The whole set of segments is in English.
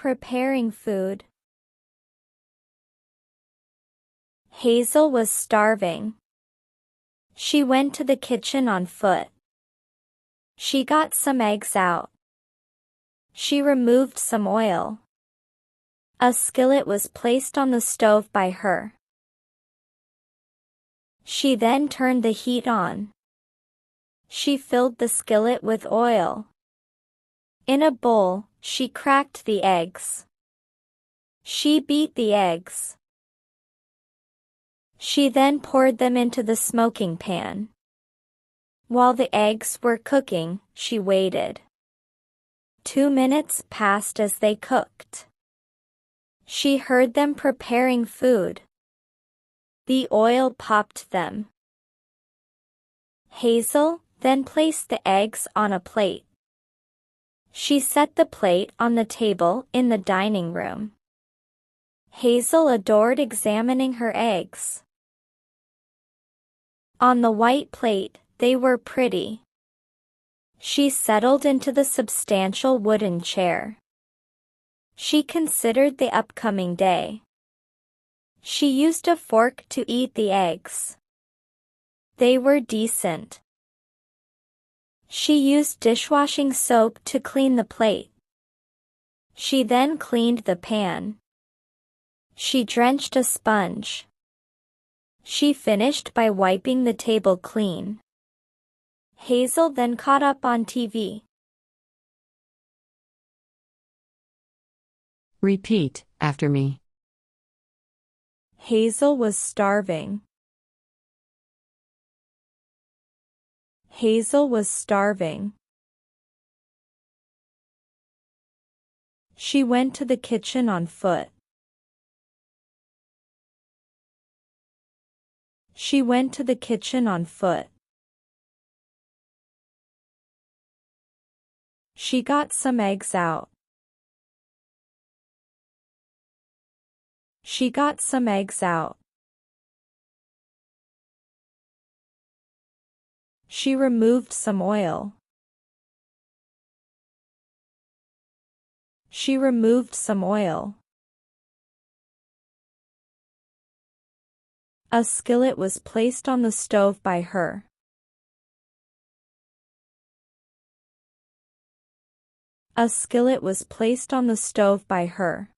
preparing food. Hazel was starving. She went to the kitchen on foot. She got some eggs out. She removed some oil. A skillet was placed on the stove by her. She then turned the heat on. She filled the skillet with oil. In a bowl, she cracked the eggs. She beat the eggs. She then poured them into the smoking pan. While the eggs were cooking, she waited. 2 minutes passed as they cooked. She heard them preparing food. The oil popped them. Hazel then placed the eggs on a plate. She set the plate on the table in the dining room. Hazel adored examining her eggs. On the white plate, they were pretty. She settled into the substantial wooden chair. She considered the upcoming day. She used a fork to eat the eggs. They were decent. She used dishwashing soap to clean the plate. She then cleaned the pan. She drenched a sponge. She finished by wiping the table clean. Hazel then caught up on TV. Repeat after me. Hazel was starving. Hazel was starving. She went to the kitchen on foot. She went to the kitchen on foot. She got some eggs out. She got some eggs out. She removed some oil. She removed some oil. A skillet was placed on the stove by her. A skillet was placed on the stove by her.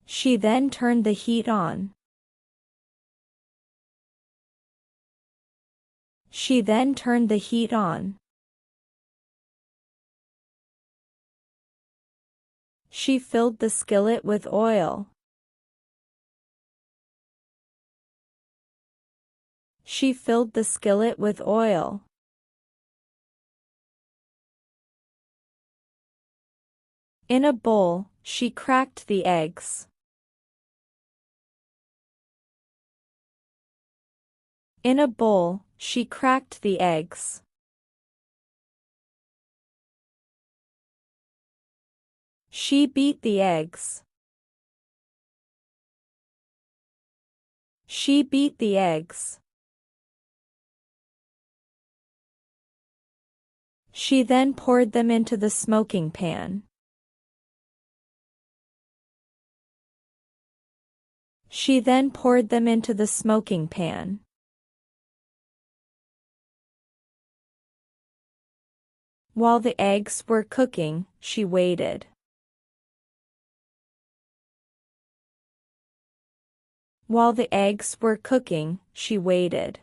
She then turned the heat on. She then turned the heat on. She filled the skillet with oil. She filled the skillet with oil. In a bowl, she cracked the eggs. In a bowl, she cracked the eggs. She beat the eggs. She beat the eggs. She then poured them into the smoking pan. She then poured them into the smoking pan. While the eggs were cooking, she waited. While the eggs were cooking, she waited.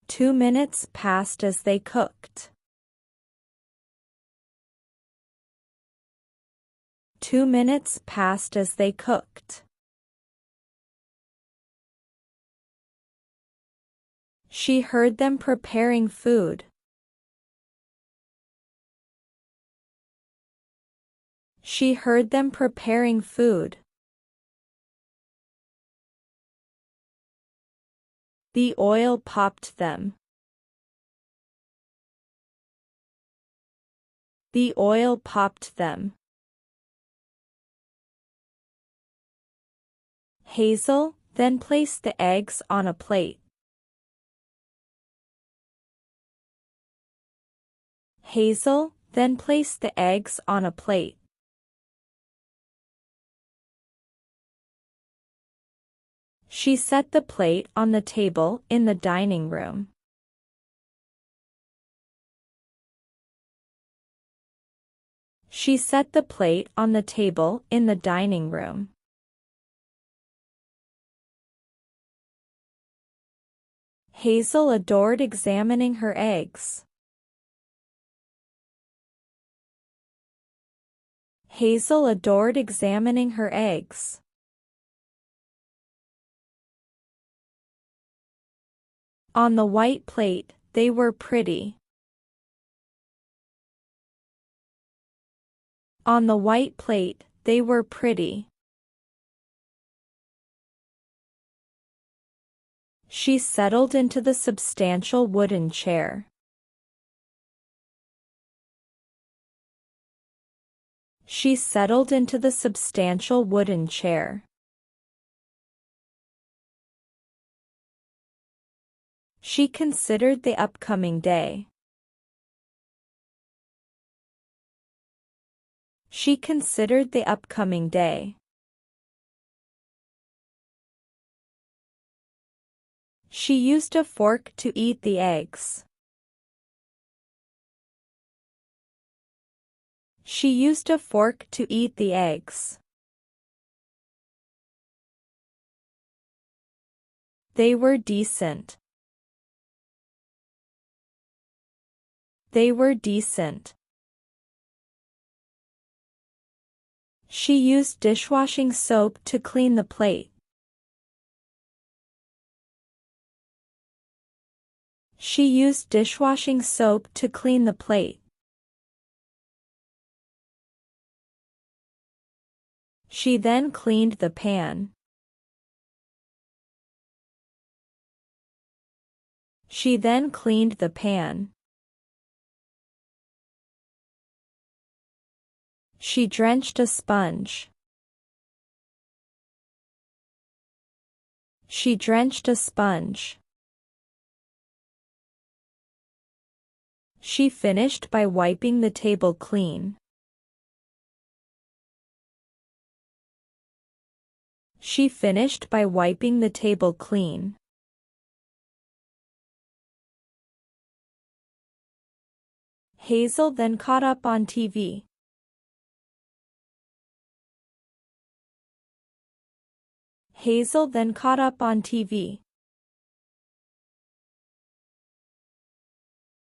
2 minutes passed as they cooked. 2 minutes passed as they cooked. She heard them preparing food. She heard them preparing food. The oil popped them. The oil popped them. Hazel then placed the eggs on a plate. Hazel then placed the eggs on a plate. She set the plate on the table in the dining room. She set the plate on the table in the dining room. Hazel adored examining her eggs. Hazel adored examining her eggs. On the white plate, they were pretty. On the white plate, they were pretty. She settled into the substantial wooden chair. She settled into the substantial wooden chair. She considered the upcoming day. She considered the upcoming day. She used a fork to eat the eggs. She used a fork to eat the eggs. They were decent. They were decent. She used dishwashing soap to clean the plate. She used dishwashing soap to clean the plate. She then cleaned the pan. She then cleaned the pan. She drenched a sponge. She drenched a sponge. She finished by wiping the table clean. She finished by wiping the table clean. Hazel then caught up on TV. Hazel then caught up on TV.